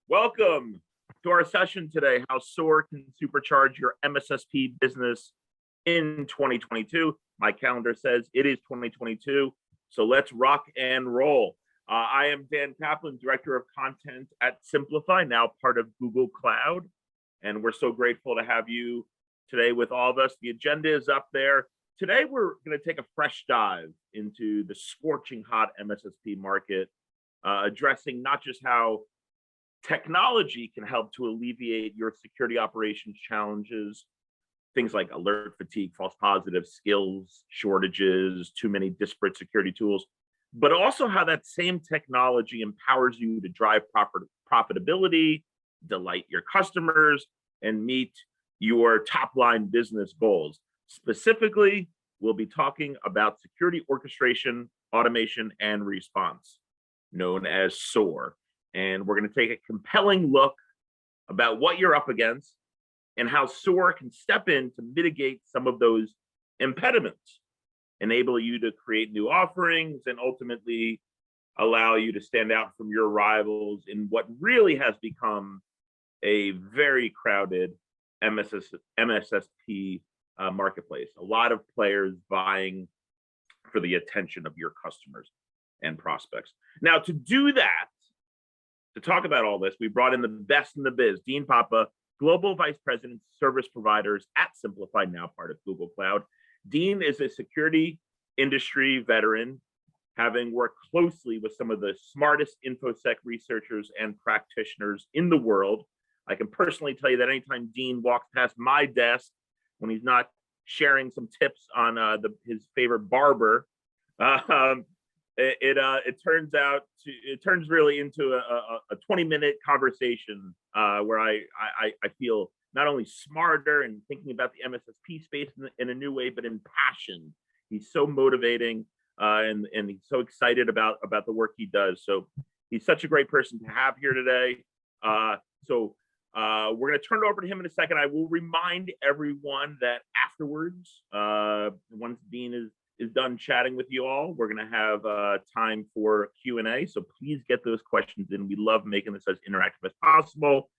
Welcome to our session today, how SOAR can supercharge your MSSP business in 2022. My calendar says it is 2022, so let's rock and roll. I am Dan Kaplan, Director of Content at Simplify, now part of Google Cloud, and we're so grateful to have you today with all of us. The agenda is up there. Today, we're going to take a fresh dive into the scorching hot MSSP market, addressing not just how technology can help to alleviate your security operations challenges, things like alert fatigue, false positives, skills shortages, too many disparate security tools, but also how that same technology empowers you to drive proper profitability, delight your customers, and meet your top line business goals. Specifically, we'll be talking about security orchestration, automation, and response, known as SOAR. And we're going to take a compelling look about what you're up against and how SOAR can step in to mitigate some of those impediments, enable you to create new offerings, and ultimately allow you to stand out from your rivals in what really has become a very crowded MSSP marketplace. A lot of players vying for the attention of your customers and prospects. Now, to do that, to talk about all this, we brought in the best in the biz, Dean Papa, Global Vice President, Service Providers at Simplify, now part of Google Cloud. Dean is a security industry veteran, having worked closely with some of the smartest InfoSec researchers and practitioners in the world. I can personally tell you that anytime Dean walks past my desk, when he's not sharing some tips on his favorite barber, it turns really into a 20-minute conversation where I feel not only smarter and thinking about the MSSP space in a new way, but impassioned. He's so motivating and he's so excited about the work he does. So he's such a great person to have here today. We're going to turn it over to him in a second. I will remind everyone that afterwards, once Dean is done chatting with you all, we're going to have time for Q&A. So please get those questions in. We love making this as interactive as possible.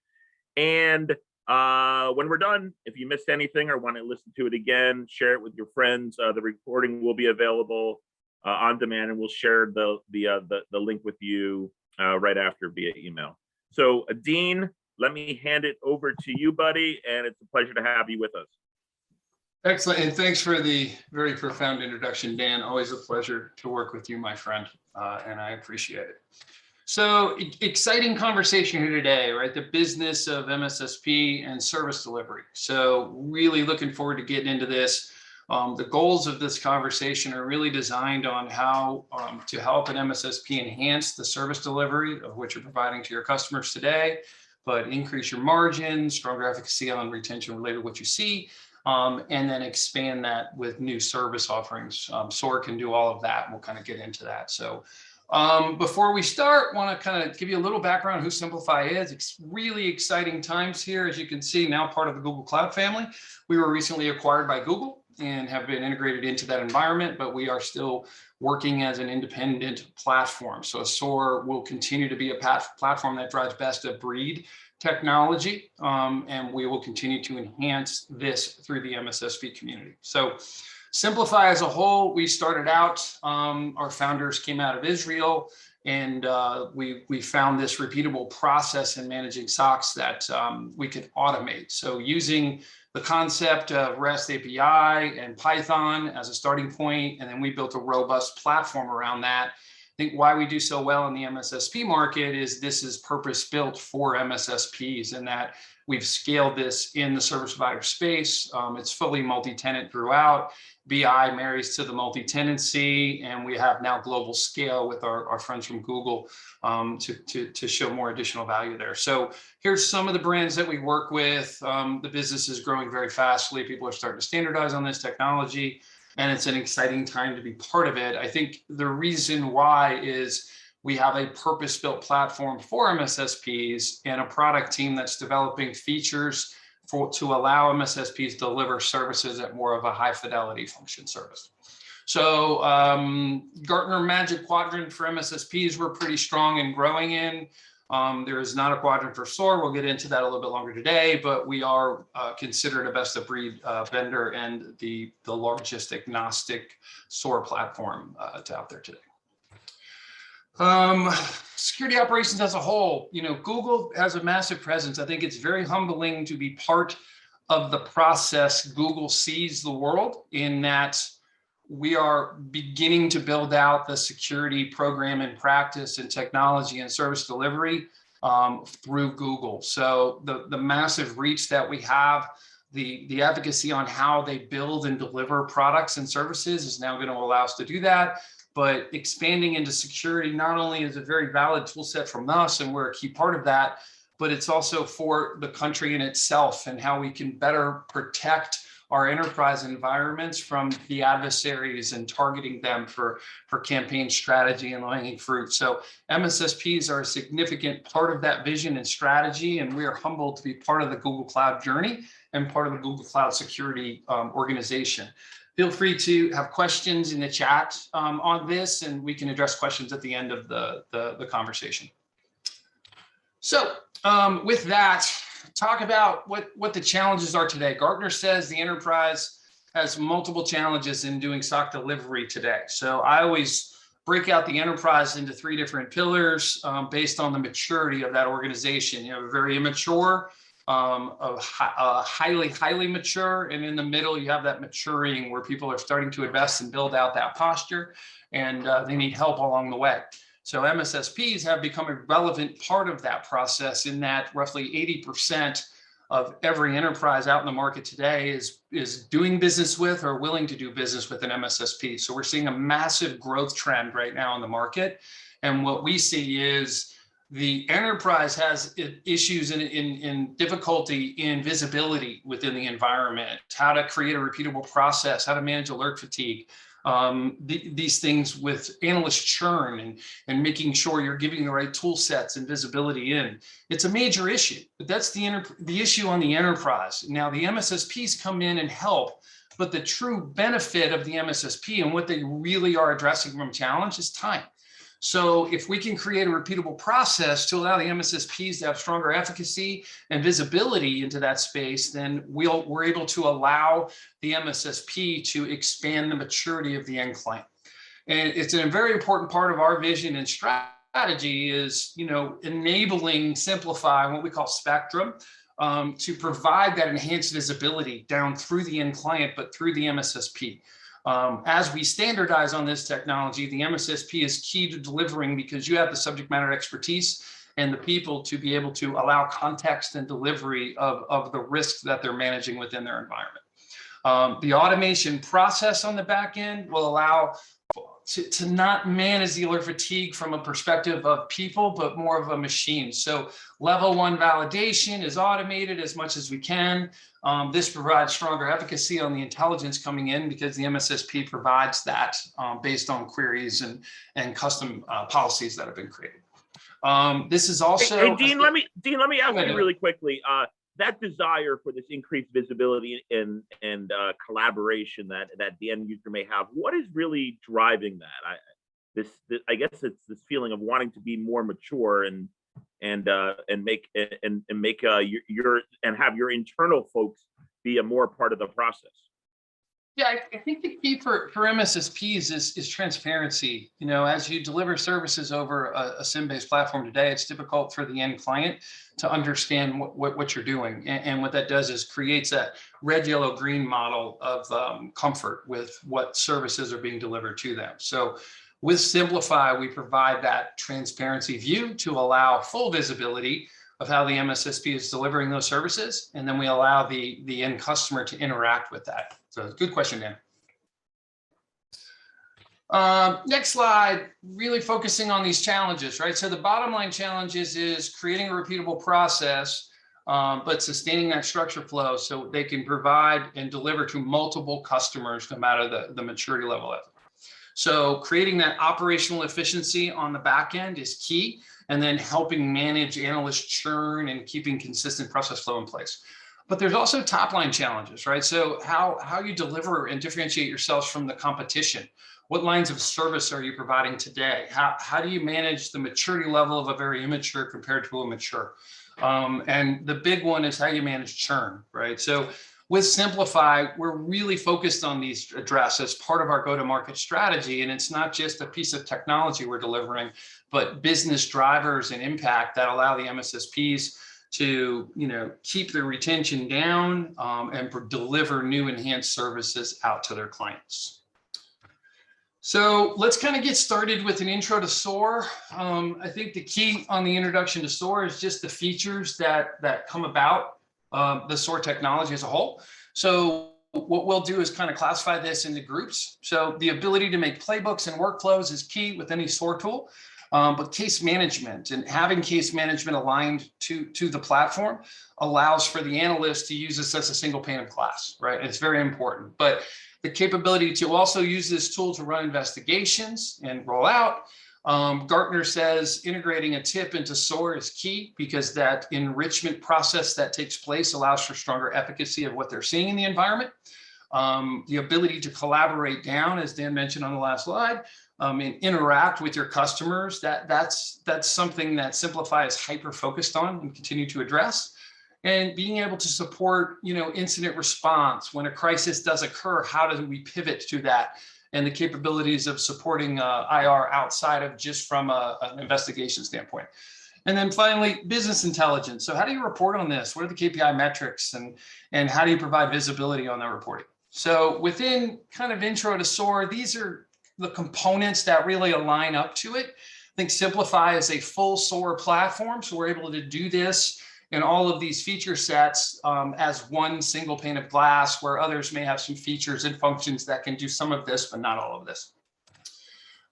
And when we're done, if you missed anything or want to listen to it again, share it with your friends. The recording will be available on demand, and we'll share the link with you right after via email. So Dean, let me hand it over to you, buddy, and it's a pleasure to have you with us. Excellent, and thanks for the very profound introduction, Dan. Always a pleasure to work with you, my friend, and I appreciate it. So exciting conversation here today, right? The business of MSSP and service delivery. So really looking forward to getting into this. The goals of this conversation are really designed on how to help an MSSP enhance the service delivery of what you're providing to your customers today, but increase your margin, stronger efficacy on retention related to what you see, and then expand that with new service offerings. SOAR can do all of that, and we'll kind of get into that. So before we start, want to kind of give you a little background on who Simplify is. It's really exciting times here. As you can see, now part of the Google Cloud family. We were recently acquired by Google and have been integrated into that environment, but we are still working as an independent platform. So SOAR will continue to be a platform that drives best of breed technology, and we will continue to enhance this through the MSSP community. So Simplify as a whole, we started out, our founders came out of Israel, and we found this repeatable process in managing SOCs that we could automate. So using the concept of REST API and Python as a starting point, and then we built a robust platform around that. I think why we do so well in the MSSP market is this is purpose built for MSSPs, and that we've scaled this in the service provider space. It's fully multi-tenant throughout. BI marries to the multi-tenancy, and we have now global scale with our friends from Google to show more additional value there. So here's some of the brands that we work with. The business is growing very fastly. People are starting to standardize on this technology, and it's an exciting time to be part of it. I think the reason why is we have a purpose-built platform for MSSPs and a product team that's developing features to allow MSSPs to deliver services at more of a high fidelity function service. So Gartner Magic Quadrant for MSSPs, we're pretty strong and growing in. There is not a quadrant for SOAR. We'll get into that a little bit longer today, but we are considered a best of breed vendor and the largest agnostic SOAR platform out there today. Security operations as a whole, Google has a massive presence. I think it's very humbling to be part of the process. Google sees the world in that we are beginning to build out the security program and practice and technology and service delivery through Google. So the massive reach that we have, the advocacy on how they build and deliver products and services is now going to allow us to do that. But expanding into security not only is a very valid tool set from us, and we're a key part of that, but it's also for the country in itself and how we can better protect our enterprise environments from the adversaries and targeting them for campaign strategy and low-hanging fruit. So MSSPs are a significant part of that vision and strategy, and we are humbled to be part of the Google Cloud journey and part of the Google Cloud security organization. Feel free to have questions in the chat on this, and we can address questions at the end of the conversation. So with that, talk about what the challenges are today. Gartner says the enterprise has multiple challenges in doing SOC delivery today. So I always break out the enterprise into 3 different pillars based on the maturity of that organization. You have a very immature, highly mature, and in the middle you have that maturing where people are starting to invest and build out that posture, and they need help along the way. So MSSPs have become a relevant part of that process in that roughly 80% of every enterprise out in the market today is doing business with or willing to do business with an MSSP. So we're seeing a massive growth trend right now in the market. And what we see is the enterprise has issues in difficulty in visibility within the environment, how to create a repeatable process, how to manage alert fatigue, these things with analyst churn and making sure you're giving the right tool sets and visibility in. It's a major issue, but that's the issue on the enterprise. Now the MSSPs come in and help, but the true benefit of the MSSP and what they really are addressing from challenge is time. So if we can create a repeatable process to allow the MSSPs to have stronger efficacy and visibility into that space, then we're able to allow the MSSP to expand the maturity of the end client. And it's a very important part of our vision and strategy is, enabling Simplify, what we call Spectrum, to provide that enhanced visibility down through the end client, but through the MSSP. As we standardize on this technology, the MSSP is key to delivering because you have the subject matter expertise and the people to be able to allow context and delivery of the risks that they're managing within their environment. The automation process on the back end will allow to not manage the alert fatigue from a perspective of people, but more of a machine. So level 1 validation is automated as much as we can. This provides stronger efficacy on the intelligence coming in because the MSSP provides that based on queries and custom policies that have been created. This is also— Hey, Dean, let me ask you really quickly. That desire for this increased visibility and collaboration that the end user may have, what is really driving that? I guess it's this feeling of wanting to be more mature and make have your internal folks be a more part of the process. Yeah, I think the key for MSSPs is transparency. As you deliver services over a SIM-based platform today, it's difficult for the end client to understand what you're doing. And what that does is creates that red, yellow, green model of comfort with what services are being delivered to them. So with Simplify, we provide that transparency view to allow full visibility of how the MSSP is delivering those services, and then we allow the end customer to interact with that. So good question, Dan. Next slide, really focusing on these challenges, right? So the bottom line challenges is creating a repeatable process, but sustaining that structure flow so they can provide and deliver to multiple customers no matter the maturity level of it. So creating that operational efficiency on the back end is key, and then helping manage analyst churn and keeping consistent process flow in place. but there's also top line challenges, right? So how you deliver and differentiate yourselves from the competition. What lines of service are you providing today? How do you manage the maturity level of a very immature compared to a mature? And the big one is how you manage churn, right? So with Simplify, we're really focused on these address as part of our go-to-market strategy. And it's not just a piece of technology we're delivering, but business drivers and impact that allow the MSSPs to, keep their retention down and deliver new enhanced services out to their clients. So let's kind of get started with an intro to SOAR. I think the key on the introduction to SOAR is just the features that come about the SOAR technology as a whole. So what we'll do is kind of classify this into groups. So the ability to make playbooks and workflows is key with any SOAR tool, but case management and having case management aligned to the platform allows for the analyst to use this as a single pane of glass, right? It's very important. But the capability to also use this tool to run investigations and roll out. Gartner says integrating a tip into SOAR is key because that enrichment process that takes place allows for stronger efficacy of what they're seeing in the environment. The ability to collaborate down, as Dan mentioned on the last slide, and interact with your customers, that's something that Simplify is hyper-focused on and continue to address. And being able to support, incident response when a crisis does occur, how do we pivot to that? And the capabilities of supporting IR outside of just from an investigation standpoint. And then finally, business intelligence. So how do you report on this? What are the KPI metrics and how do you provide visibility on that reporting? So within kind of intro to SOAR, these are the components that really align up to it. I think Simplify is a full SOAR platform. So we're able to do this in all of these feature sets as one single pane of glass, where others may have some features and functions that can do some of this, but not all of this.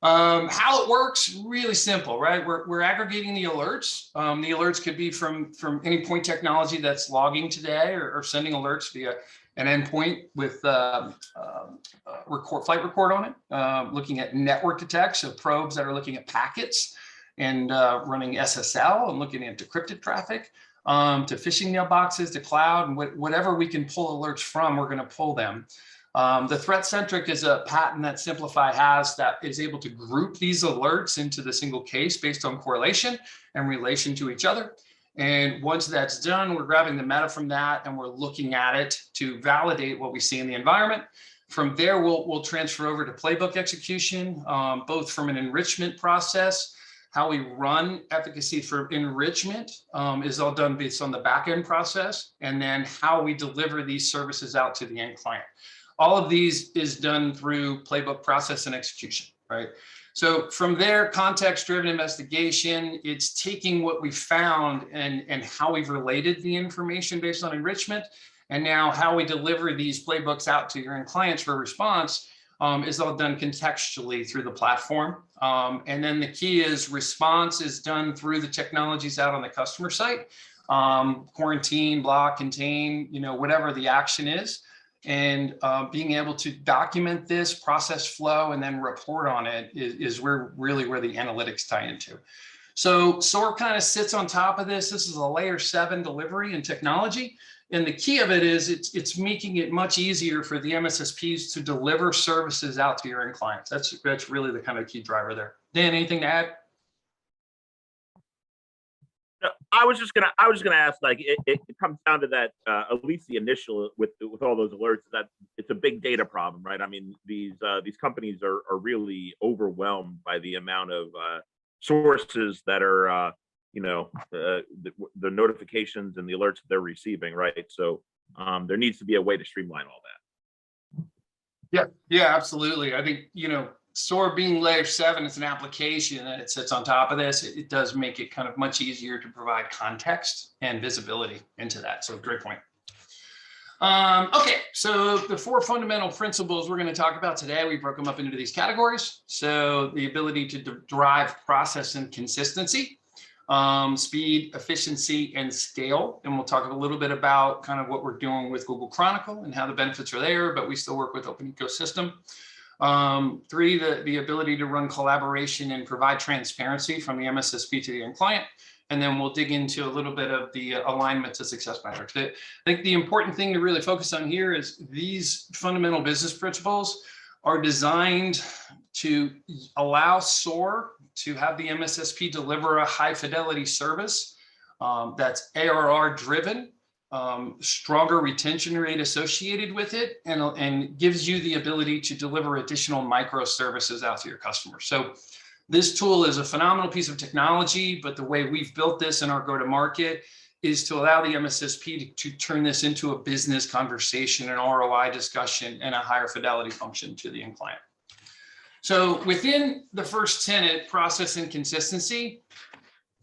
How it works, really simple, right? We're aggregating the alerts. The alerts could be from any point technology that's logging today or sending alerts via an endpoint with flight record on it, looking at network detect, so probes that are looking at packets and running SSL and looking at decrypted traffic. To phishing mailboxes, to cloud, and whatever we can pull alerts from, we're going to pull them. The threat centric is a patent that Simplify has that is able to group these alerts into the single case based on correlation and relation to each other. And once that's done, we're grabbing the meta from that and we're looking at it to validate what we see in the environment. From there, we'll transfer over to playbook execution, both from an enrichment process. How we run efficacy for enrichment is all done based on the backend process, and then how we deliver these services out to the end client. All of these is done through playbook process and execution, right? So from there, context-driven investigation, it's taking what we found and how we've related the information based on enrichment, and now how we deliver these playbooks out to your end clients for response is all done contextually through the platform. And then the key is response is done through the technologies out on the customer site, quarantine, block, contain, whatever the action is. And being able to document this process flow and then report on it is where the analytics tie into. So SOAR kind of sits on top of this. This is a layer 7 delivery and technology. And the key of it is it's making it much easier for the MSSPs to deliver services out to your end clients. That's really the kind of key driver there. Dan, anything to add? No, I was just gonna ask, like, it comes down to that, at least the initial with all those alerts, that it's a big data problem, right? I mean, these companies are really overwhelmed by the amount of sources that are the notifications and the alerts that they're receiving, right? So there needs to be a way to streamline all that. Yeah, absolutely. I think, SOAR being layer 7, it's an application and it sits on top of this. It does make it kind of much easier to provide context and visibility into that. So great point. Okay, so the 4 fundamental principles we're going to talk about today, we broke them up into these categories. So the ability to drive process and consistency, speed, efficiency, and scale. And we'll talk a little bit about kind of what we're doing with Google Chronicle and how the benefits are there, but we still work with open ecosystem. 3, the ability to run collaboration and provide transparency from the MSSP to the end client. and then we'll dig into a little bit of the alignment to success metrics. I think the important thing to really focus on here is these fundamental business principles are designed to allow SOAR to have the MSSP deliver a high fidelity service that's ARR driven, stronger retention rate associated with it, and gives you the ability to deliver additional microservices out to your customers. So this tool is a phenomenal piece of technology, but the way we've built this in our go-to-market is to allow the MSSP to turn this into a business conversation, an ROI discussion, and a higher fidelity function to the end client. So within the first tenet, process and consistency,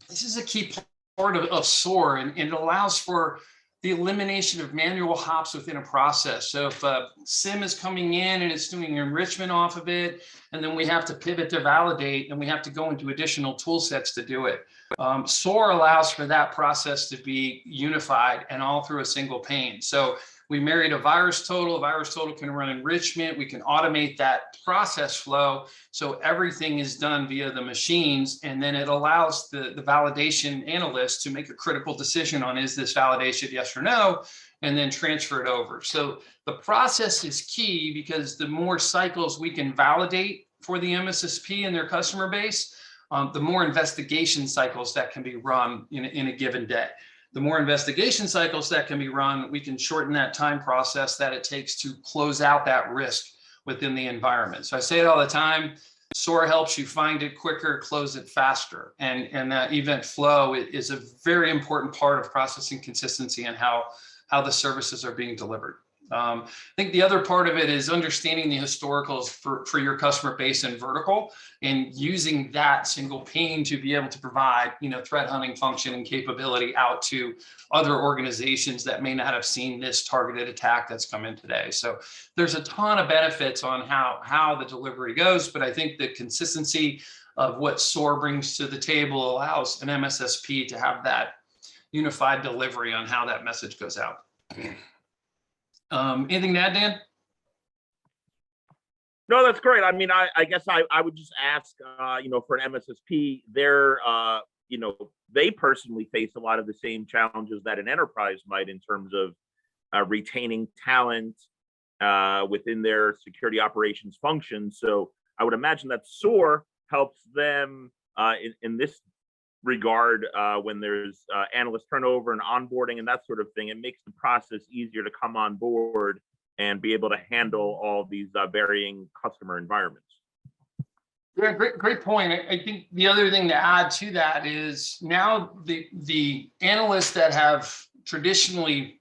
this is a key part of SOAR, and it allows for the elimination of manual hops within a process. So if a SIM is coming in and it's doing enrichment off of it, and then we have to pivot to validate, and we have to go into additional tool sets to do it. SOAR allows for that process to be unified and all through a single pane. So we married a virus total. A virus total can run enrichment. We can automate that process flow. So everything is done via the machines. And then it allows the validation analyst to make a critical decision on, is this validation yes or no, and then transfer it over. So the process is key, because the more cycles we can validate for the MSSP and their customer base, the more investigation cycles that can be run in a given day. The more investigation cycles that can be run, we can shorten that time process that it takes to close out that risk within the environment. So I say it all the time, SOAR helps you find it quicker, close it faster. And that event flow is a very important part of processing consistency and how the services are being delivered. I think the other part of it is understanding the historicals for your customer base and vertical, and using that single pane to be able to provide, threat hunting function and capability out to other organizations that may not have seen this targeted attack that's come in today. So there's a ton of benefits on how the delivery goes, but I think the consistency of what SOAR brings to the table allows an MSSP to have that unified delivery on how that message goes out. Anything to add, Dan? No, that's great. I mean, I guess I would just ask, for an MSSP, they're, they personally face a lot of the same challenges that an enterprise might in terms of retaining talent within their security operations function. So I would imagine that SOAR helps them in this regard when there's analyst turnover and onboarding and that sort of thing. It makes the process easier to come on board and be able to handle all these varying customer environments. Yeah, great point. I think the other thing to add to that is now the analysts that have traditionally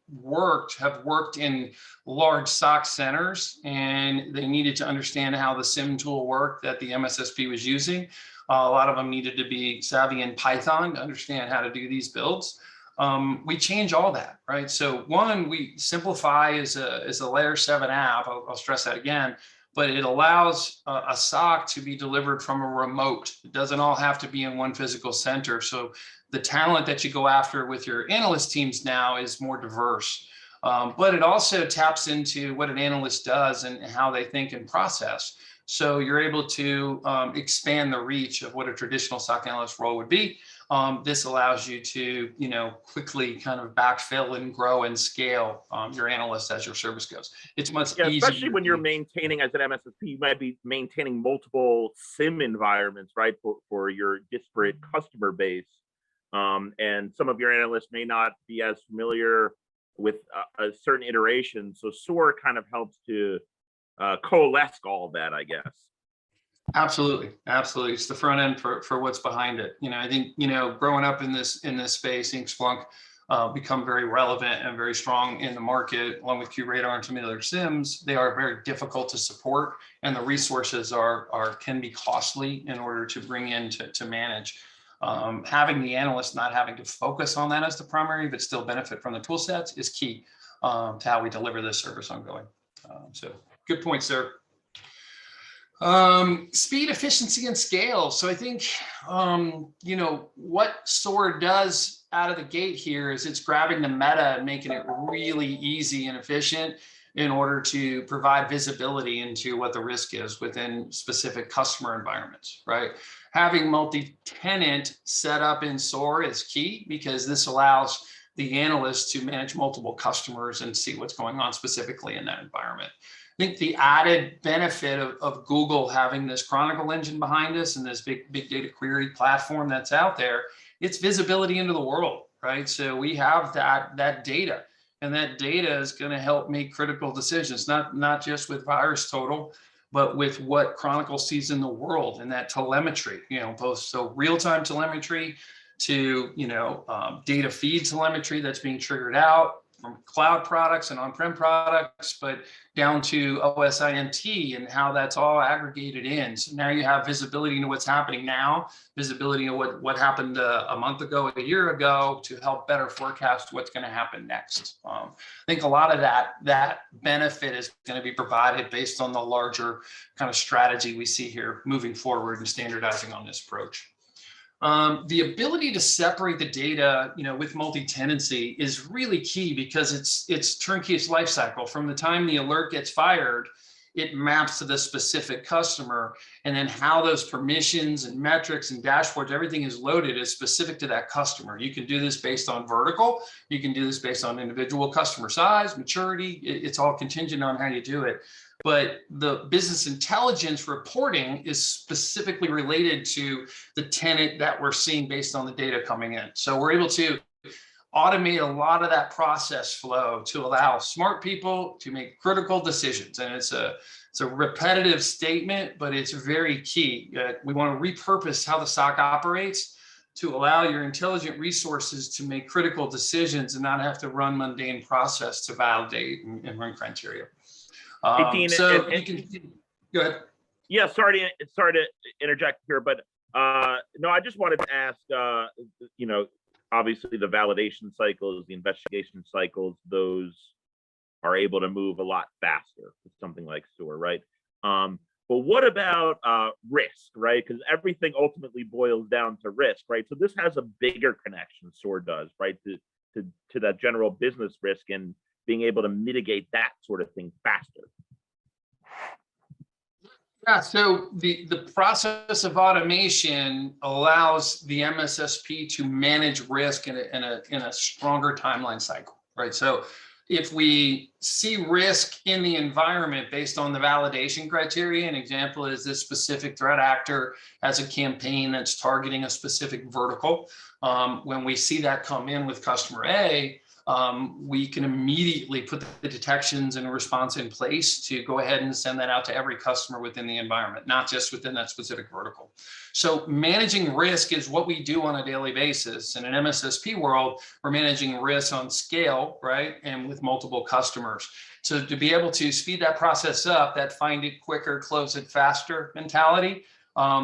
have worked in large SOC centers, and they needed to understand how the SIM tool worked that the MSSP was using. A lot of them needed to be savvy in Python to understand how to do these builds. We change all that, right? So one, we simplify as a layer 7 app. I'll stress that again, but it allows a SOC to be delivered from a remote. It doesn't all have to be in one physical center. So the talent that you go after with your analyst teams now is more diverse. But it also taps into what an analyst does and how they think and process. So you're able to expand the reach of what a traditional SOC analyst role would be. This allows you to, quickly kind of backfill and grow and scale your analysts as your service goes. It's much easier. Especially when you're maintaining, as an MSSP, you might be maintaining multiple SIM environments, right, for your disparate customer base. And some of your analysts may not be as familiar with a certain iteration. So SOAR kind of helps to coalesce all of that, I guess. Absolutely. It's the front end for what's behind it. I think, growing up in this space, seeing Splunk become very relevant and very strong in the market, along with QRadar and some of the other SIMs, they are very difficult to support, and the resources can be costly in order to bring in to manage. Having the analyst not having to focus on that as the primary, but still benefit from the tool sets is key to how we deliver this service ongoing. So good point, sir. Speed, efficiency, and scale. So I think, what SOAR does out of the gate here is it's grabbing the meta and making it really easy and efficient in order to provide visibility into what the risk is within specific customer environments, right? Having multi-tenant set up in SOAR is key because this allows the analyst to manage multiple customers and see what's going on specifically in that environment. I think the added benefit of Google having this Chronicle engine behind us and this big data query platform that's out there, it's visibility into the world, right? So we have that data, and that data is going to help make critical decisions, not just with virus total, but with what Chronicle sees in the world and that telemetry, both so real-time telemetry to, data feed telemetry that's being triggered out from cloud products and on-prem products, but down to OSINT and how that's all aggregated in. So now you have visibility into what's happening now, visibility of what happened a month ago, a year ago, to help better forecast what's going to happen next. I think a lot of that benefit is going to be provided based on the larger kind of strategy we see here moving forward and standardizing on this approach. The ability to separate the data, with multi-tenancy is really key because it's turnkey its life cycle. From the time the alert gets fired, it maps to the specific customer, and then how those permissions and metrics and dashboards, everything is loaded is specific to that customer. You can do this based on vertical. You can do this based on individual customer size, maturity. It's all contingent on how you do it. But the business intelligence reporting is specifically related to the tenant that we're seeing based on the data coming in. So we're able to automate a lot of that process flow to allow smart people to make critical decisions. And it's a repetitive statement, but it's very key. We want to repurpose how the SOC operates to allow your intelligent resources to make critical decisions and not have to run mundane process to validate and run criteria. Hey, Dean, so you can go ahead. Yeah, sorry to interject here, but no, I just wanted to ask, obviously the validation cycles, the investigation cycles, those are able to move a lot faster with something like SOAR, right? But what about risk, right? Because everything ultimately boils down to risk, right? So this has a bigger connection, SOAR does, right, to that general business risk and being able to mitigate that sort of thing faster. Yeah, so the process of automation allows the MSSP to manage risk in a stronger timeline cycle, right? So if we see risk in the environment based on the validation criteria, an example is this specific threat actor has a campaign that's targeting a specific vertical. When we see that come in with customer A, we can immediately put the detections and a response in place to go ahead and send that out to every customer within the environment, not just within that specific vertical. So managing risk is what we do on a daily basis. In an MSSP world, we're managing risk on scale, right? And with multiple customers. So to be able to speed that process up, that find it quicker, close it faster mentality,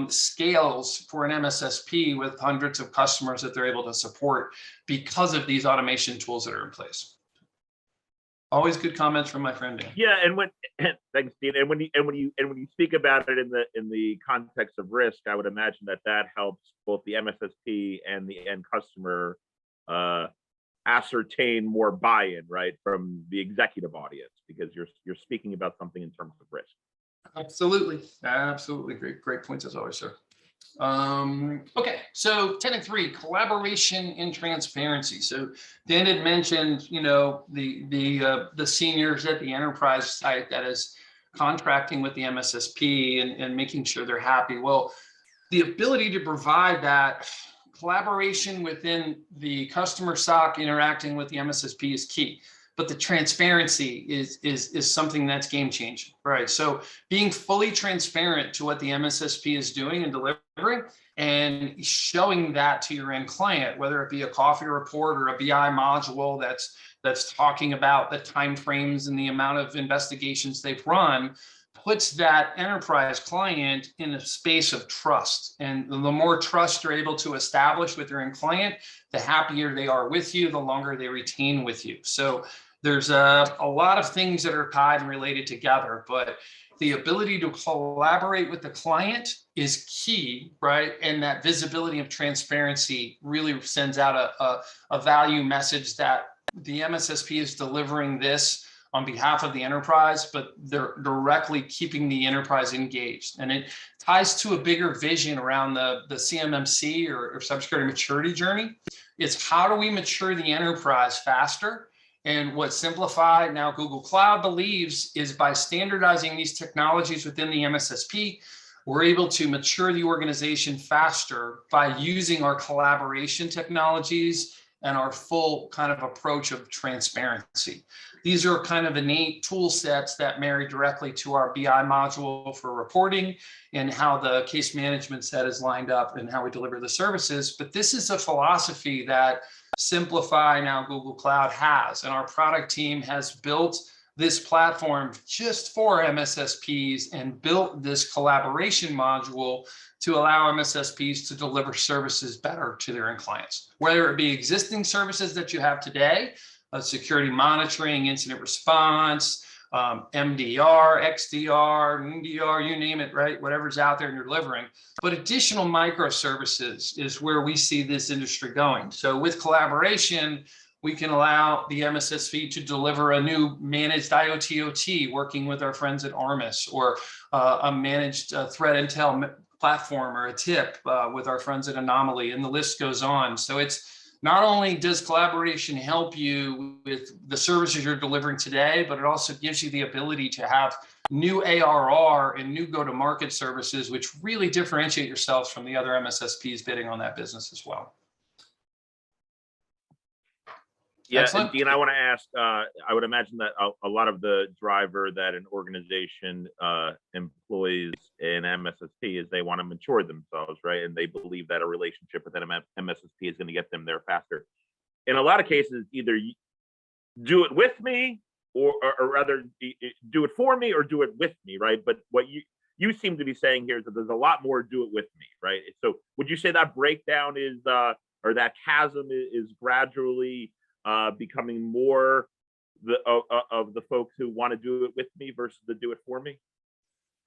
scales for an MSSP with hundreds of customers that they're able to support because of these automation tools that are in place. Always good comments from my friend Dan. Yeah, thanks, Dean. And when you speak about it in the context of risk, I would imagine that helps both the MSSP and the end customer ascertain more buy-in, right, from the executive audience, because you're speaking about something in terms of risk. Absolutely. Great points as always, sir. Okay, so tenet 3, collaboration and transparency. So Dan had mentioned, the seniors at the enterprise site that is contracting with the MSSP and making sure they're happy. Well, the ability to provide that collaboration within the customer SOC interacting with the MSSP is key. But the transparency is something that's game changing, right? So being fully transparent to what the MSSP is doing and delivering and showing that to your end client, whether it be a coffee report or a BI module that's talking about the timeframes and the amount of investigations they've run, puts that enterprise client in a space of trust. And the more trust you're able to establish with your end client, the happier they are with you, the longer they retain with you. So there's a lot of things that are tied and related together, but the ability to collaborate with the client is key, right? And that visibility of transparency really sends out a value message that the MSSP is delivering this on behalf of the enterprise, but they're directly keeping the enterprise engaged. And it ties to a bigger vision around the CMMC or cybersecurity maturity journey. It's how do we mature the enterprise faster? And what Simplify, now Google Cloud, believes is by standardizing these technologies within the MSSP, we're able to mature the organization faster by using our collaboration technologies and our full kind of approach of transparency. These are kind of innate tool sets that marry directly to our BI module for reporting and how the case management set is lined up and how we deliver the services. But this is a philosophy that Simplify, now Google Cloud, has, and our product team has built this platform just for MSSPs and built this collaboration module to allow MSSPs to deliver services better to their end clients, whether it be existing services that you have today, security monitoring, incident response, MDR, XDR, NDR, you name it, right? Whatever's out there and you're delivering. But additional microservices is where we see this industry going. So with collaboration, we can allow the MSSP to deliver a new managed IoT/OT, working with our friends at Armis, or a managed threat intel platform, or a tip with our friends at Anomaly, and the list goes on. So it's not only does collaboration help you with the services you're delivering today, but it also gives you the ability to have new ARR and new go-to-market services, which really differentiate yourselves from the other MSSPs bidding on that business as well. Yeah, Excellent. and Dean, I want to ask, I would imagine that a lot of the driver that an organization employs in MSSP is they want to mature themselves, right? And they believe that a relationship with an MSSP is going to get them there faster. In a lot of cases, either you do it with me, or rather do it for me or do it with me, right? But what you seem to be saying here is that there's a lot more do it with me, right? So would you say that breakdown is, or that chasm is gradually becoming more of the folks who want to do it with me versus the do it for me?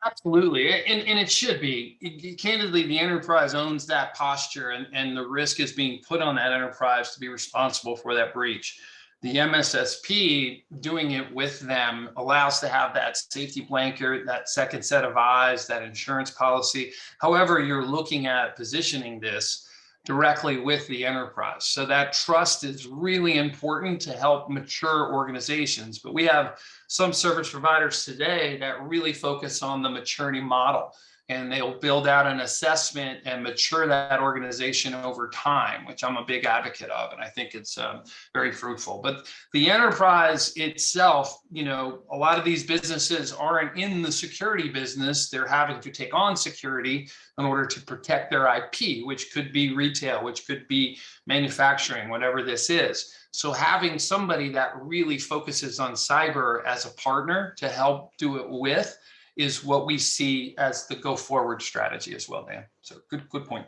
Absolutely, and it should be. Candidly, the enterprise owns that posture, and the risk is being put on that enterprise to be responsible for that breach. The MSSP doing it with them allows to have that safety blanket, that second set of eyes, that insurance policy, however you're looking at positioning this directly with the enterprise. So that trust is really important to help mature organizations. But we have some service providers today that really focus on the maturity model, and they'll build out an assessment and mature that organization over time, which I'm a big advocate of, and I think it's very fruitful. But the enterprise itself, you know, a lot of these businesses aren't in the security business. They're having to take on security in order to protect their IP, which could be retail, which could be manufacturing, whatever this is. So having somebody that really focuses on cyber as a partner to help do it with is what we see as the go forward strategy as well, Dan. So good point.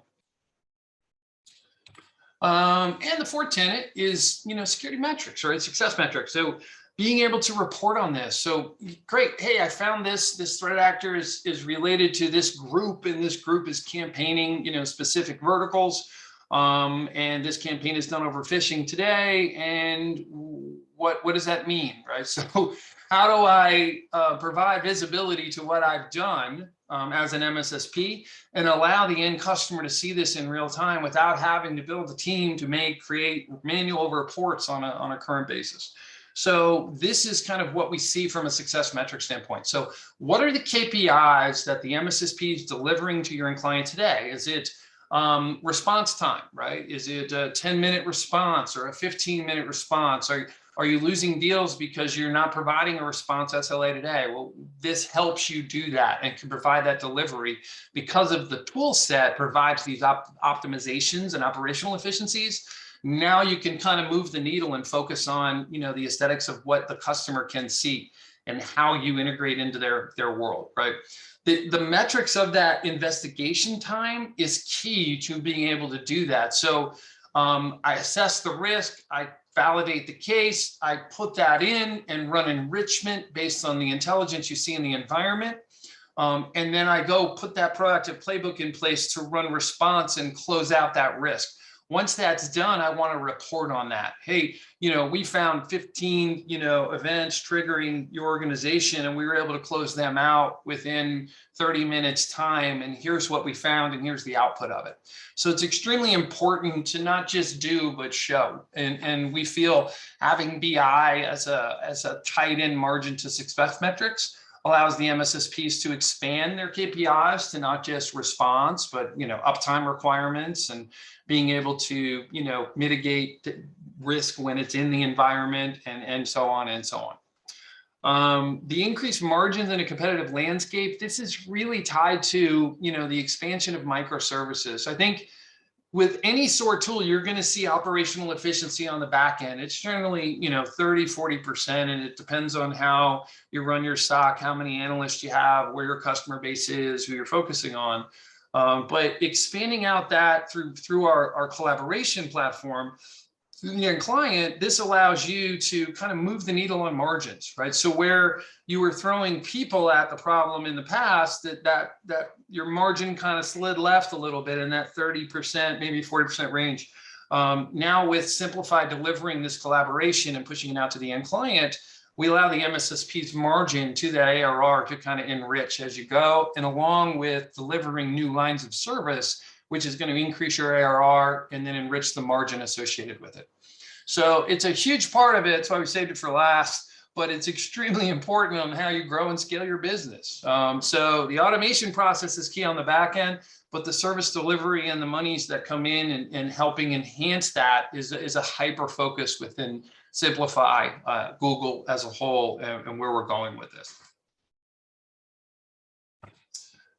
And the fourth tenet is, you know, security metrics, right? Success metrics. So being able to report on this. So great. Hey, I found this threat actor is related to this group, and this group is campaigning, you know, specific verticals. And this campaign is done over phishing today. And what does that mean, right? So how do I provide visibility to what I've done as an MSSP and allow the end customer to see this in real time without having to build a team to create manual reports on a current basis? So this is kind of what we see from a success metric standpoint. So what are the KPIs that the MSSP is delivering to your end client today? Is it response time, right? Is it a 10-minute response or a 15-minute response? Are you losing deals because you're not providing a response SLA today? Well, this helps you do that and can provide that delivery because of the tool set provides these optimizations and operational efficiencies. Now you can kind of move the needle and focus on, you know, the aesthetics of what the customer can see and how you integrate into their world, right? The metrics of that investigation time is key to being able to do that. So I assess the risk, I validate the case, I put that in and run enrichment based on the intelligence you see in the environment. And then I go put that proactive playbook in place to run response and close out that risk. Once that's done, I want to report on that. Hey, we found 15, events triggering your organization, and we were able to close them out within 30 minutes time. And here's what we found, and here's the output of it. So it's extremely important to not just do, but show. And we feel having BI as a tight end margin to success metrics allows the MSSPs to expand their KPIs to not just response, but uptime requirements and being able to mitigate risk when it's in the environment and so on and so on. The increased margins in a competitive landscape, this is really tied to the expansion of microservices. I think with any SOAR tool, you're going to see operational efficiency on the back end. It's generally, 30, 40%, and it depends on how you run your SOC, how many analysts you have, where your customer base is, who you're focusing on. But expanding out that through our collaboration platform, through the end client, this allows you to kind of move the needle on margins, right? So where you were throwing people at the problem in the past, that your margin kind of slid left a little bit in that 30%, maybe 40% range. Now with Simplify delivering this collaboration and pushing it out to the end client, we allow the MSSP's margin to that ARR to kind of enrich as you go, and along with delivering new lines of service, which is going to increase your ARR and then enrich the margin associated with it. So it's a huge part of it. That's why we saved it for last, but it's extremely important on how you grow and scale your business. So the automation process is key on the back end, but the service delivery and the monies that come in and helping enhance that is a hyper focus within Simplify, Google as a whole, and where we're going with this.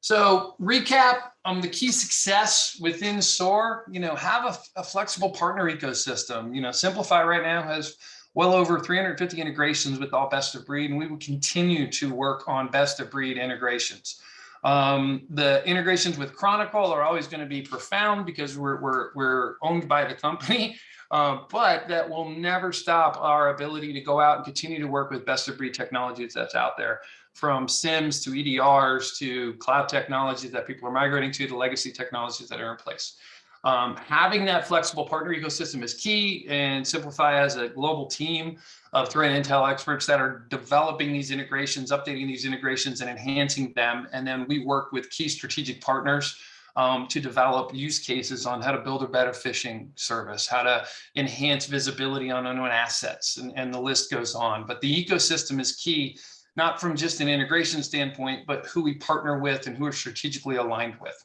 So recap on the key success within SOAR, have a flexible partner ecosystem. Simplify right now has well over 350 integrations with all best of breed, and we will continue to work on best of breed integrations. The integrations with Chronicle are always going to be profound because we're owned by the company, but that will never stop our ability to go out and continue to work with best of breed technologies that's out there, from SIMs to EDRs to cloud technologies that people are migrating to legacy technologies that are in place. Having that flexible partner ecosystem is key, and Simplify as a global team of threat intel experts that are developing these integrations, updating these integrations and enhancing them. And then we work with key strategic partners to develop use cases on how to build a better phishing service, how to enhance visibility on unknown assets, and the list goes on. But the ecosystem is key, not from just an integration standpoint, but who we partner with and who are strategically aligned with.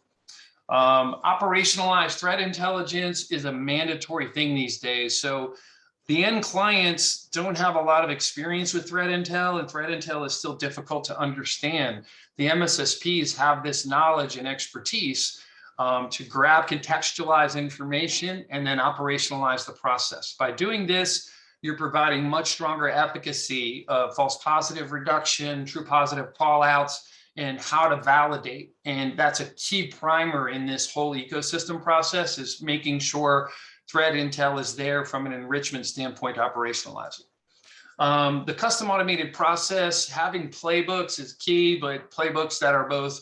Operationalized threat intelligence is a mandatory thing these days. So the end clients don't have a lot of experience with threat intel, and threat intel is still difficult to understand. The MSSPs have this knowledge and expertise to grab contextualized information and then operationalize the process. By doing this, you're providing much stronger efficacy of false positive reduction, true positive call outs, and how to validate. And that's a key primer in this whole ecosystem process, is making sure threat intel is there from an enrichment standpoint to operationalize it. The custom automated process, having playbooks is key, but playbooks that are both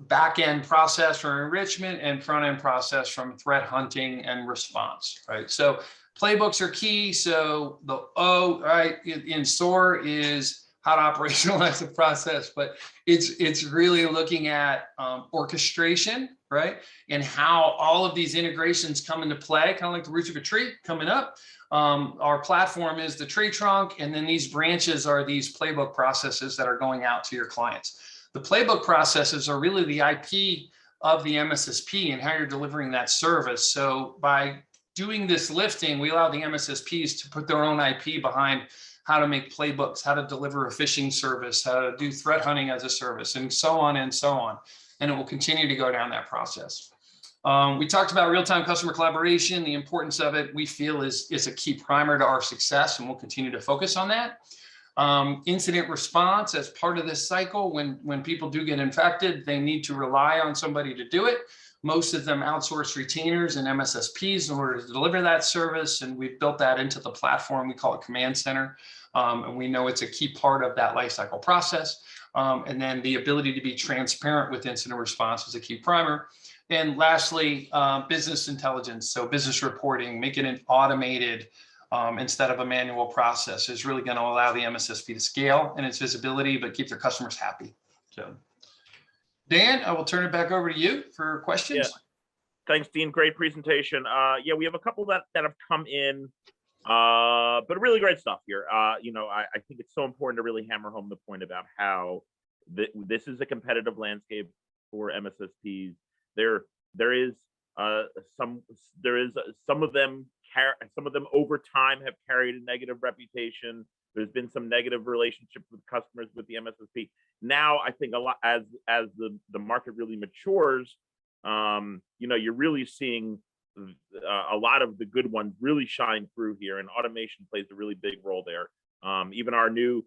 back-end process for enrichment and front-end process from threat hunting and response, right? So playbooks are key. So the O, right, in SOAR is how to operationalize the process, but it's really looking at orchestration, right? And how all of these integrations come into play, kind of like the roots of a tree coming up. Our platform is the tree trunk, and then these branches are these playbook processes that are going out to your clients. The playbook processes are really the IP of the MSSP and how you're delivering that service. So by doing this lifting, we allow the MSSPs to put their own IP behind how to make playbooks, how to deliver a phishing service, how to do threat hunting as a service, and so on and so on. And it will continue to go down that process. We talked about real-time customer collaboration. The importance of it, we feel, is a key primer to our success, and we'll continue to focus on that. Incident response as part of this cycle. When people do get infected, they need to rely on somebody to do it. Most of them outsource retainers and MSSPs in order to deliver that service, and we've built that into the platform. We call it Command Center, and we know it's a key part of that lifecycle process. And then the ability to be transparent with incident response is a key primer. And lastly, business intelligence. So business reporting, making it automated instead of a manual process is really going to allow the MSSP to scale in its visibility, but keep their customers happy. So Dan, I will turn it back over to you for questions. Yeah. Thanks, Dean. Great presentation. Yeah, we have a couple that have come in, but really great stuff here. You know, I think it's so important to really hammer home the point about how this is a competitive landscape for MSSPs. There is some of them over time have carried a negative reputation. There's been some negative relationships with customers with the MSSP. Now, I think a lot as the market really matures, you know, you're really seeing a lot of the good ones really shine through here, and automation plays a really big role there. Even our new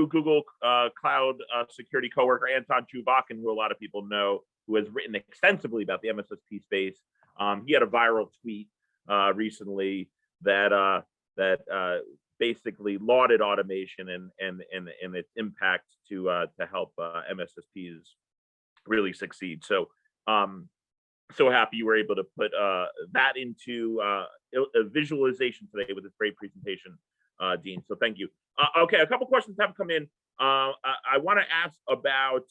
Google Cloud security coworker, Anton Chubakin, who a lot of people know, who has written extensively about the MSSP space. He had a viral tweet recently that basically lauded automation and its impact to help MSSPs really succeed. So so happy you were able to put that into a visualization today with this great presentation, Dean. So thank you. Okay, a couple questions have come in. I want to ask about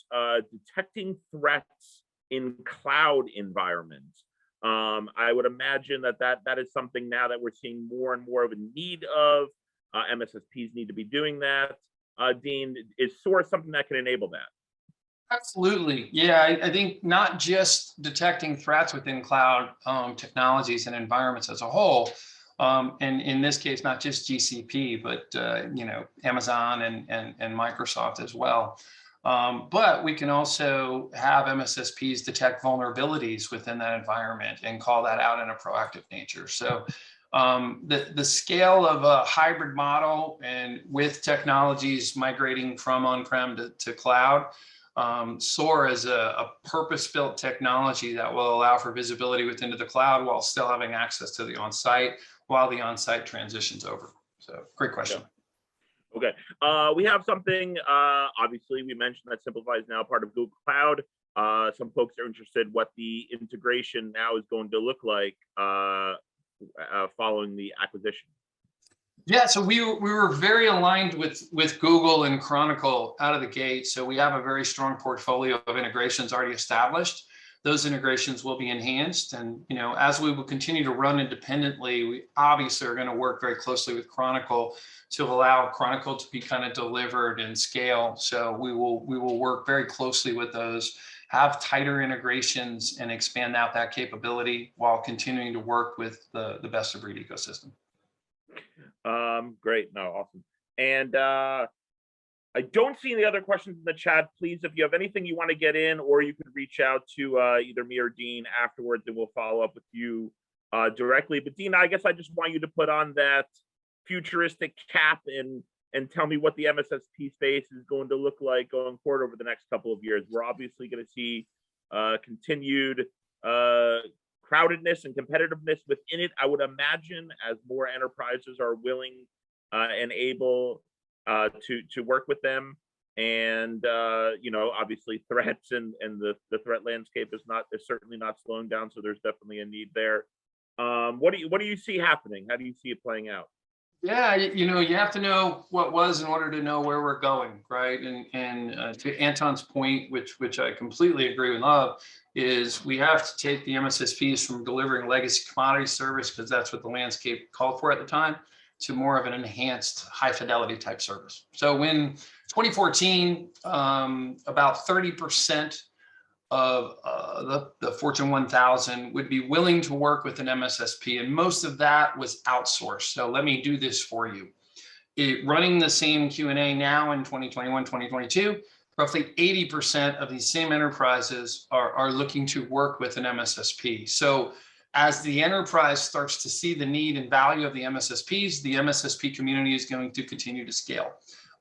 detecting threats in cloud environments. I would imagine that is something now that we're seeing more and more of a need of. MSSPs need to be doing that. Dean, is SOAR something that can enable that? Absolutely. Yeah, I think not just detecting threats within cloud technologies and environments as a whole, and in this case, not just GCP, but you know, Amazon and Microsoft as well. But we can also have MSSPs detect vulnerabilities within that environment and call that out in a proactive nature. So the scale of a hybrid model, and with technologies migrating from on-prem to cloud, SOAR is a purpose-built technology that will allow for visibility within the cloud while still having access to the on-site while the on-site transitions over. So great question. Yeah. Okay, we have something, obviously we mentioned that Simplify is now part of Google Cloud. Some folks are interested what the integration now is going to look like following the acquisition. Yeah, so we were very aligned with Google and Chronicle out of the gate. So we have a very strong portfolio of integrations already established. Those integrations will be enhanced, and you know, as we will continue to run independently, we obviously are going to work very closely with Chronicle to allow Chronicle to be kind of delivered and scale. So we will work very closely with those, have tighter integrations, and expand out that capability while continuing to work with the best of breed ecosystem. Great. No, awesome. And I don't see any other questions in the chat. Please, if you have anything you want to get in, or you could reach out to either me or Dean afterwards, and we'll follow up with you directly. But Dean, I guess I just want you to put on that futuristic cap and tell me what the MSSP space is going to look like going forward over the next couple of years. We're obviously going to see continued crowdedness and competitiveness within it, I would imagine, as more enterprises are willing and able to work with them. And you know, obviously threats and the threat landscape is certainly not slowing down, so there's definitely a need there. What do you see happening? How do you see it playing out? Yeah, you know, you have to know what was in order to know where we're going, right? And to Anton's point, which I completely agree with, love, is we have to take the MSSPs from delivering legacy commodity service, because that's what the landscape called for at the time, to more of an enhanced high fidelity type service. So in 2014, about 30% of the Fortune 1000 would be willing to work with an MSSP, and most of that was outsourced. So let me do this for you. Running the same Q&A now in 2021, 2022, roughly 80% of these same enterprises are looking to work with an MSSP. So as the enterprise starts to see the need and value of the MSSPs, the MSSP community is going to continue to scale.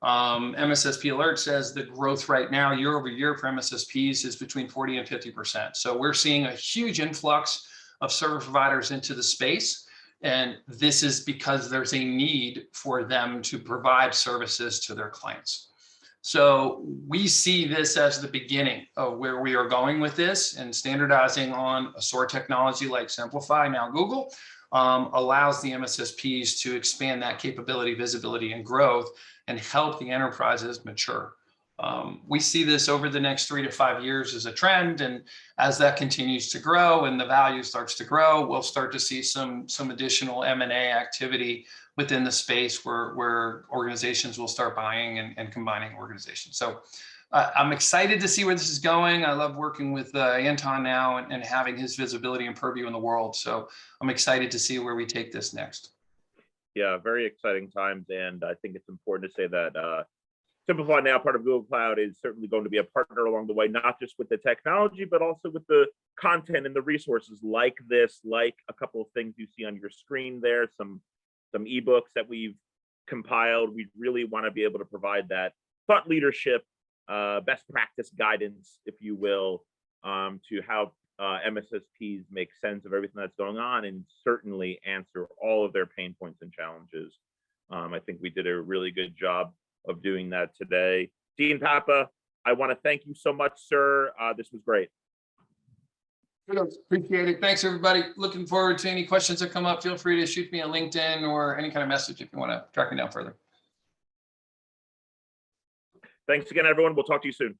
MSSP Alert says the growth right now year over year for MSSPs is between 40 and 50%. So we're seeing a huge influx of service providers into the space. And this is because there's a need for them to provide services to their clients. So we see this as the beginning of where we are going with this, and standardizing on a SOAR technology like Simplify, now Google, allows the MSSPs to expand that capability, visibility, and growth, and help the enterprises mature. We see this over the next 3 to 5 years as a trend, and as that continues to grow and the value starts to grow, we'll start to see some additional M&A activity within the space where organizations will start buying and combining organizations. So I'm excited to see where this is going. I love working with Anton now and having his visibility and purview in the world. So I'm excited to see where we take this next. Yeah, very exciting times. And I think it's important to say that Simplify, now part of Google Cloud, is certainly going to be a partner along the way, not just with the technology, but also with the content and the resources like this, like a couple of things you see on your screen there, some ebooks that we've compiled. We really want to be able to provide that thought leadership, best practice guidance, if you will, to how MSSPs make sense of everything that's going on, and certainly answer all of their pain points and challenges. I think we did a really good job of doing that today. Dean Papa, I want to thank you so much, sir. This was great. Appreciate it. Thanks, everybody. Looking forward to any questions that come up. Feel free to shoot me a LinkedIn or any kind of message if you want to track me down further. Thanks again, everyone. We'll talk to you soon.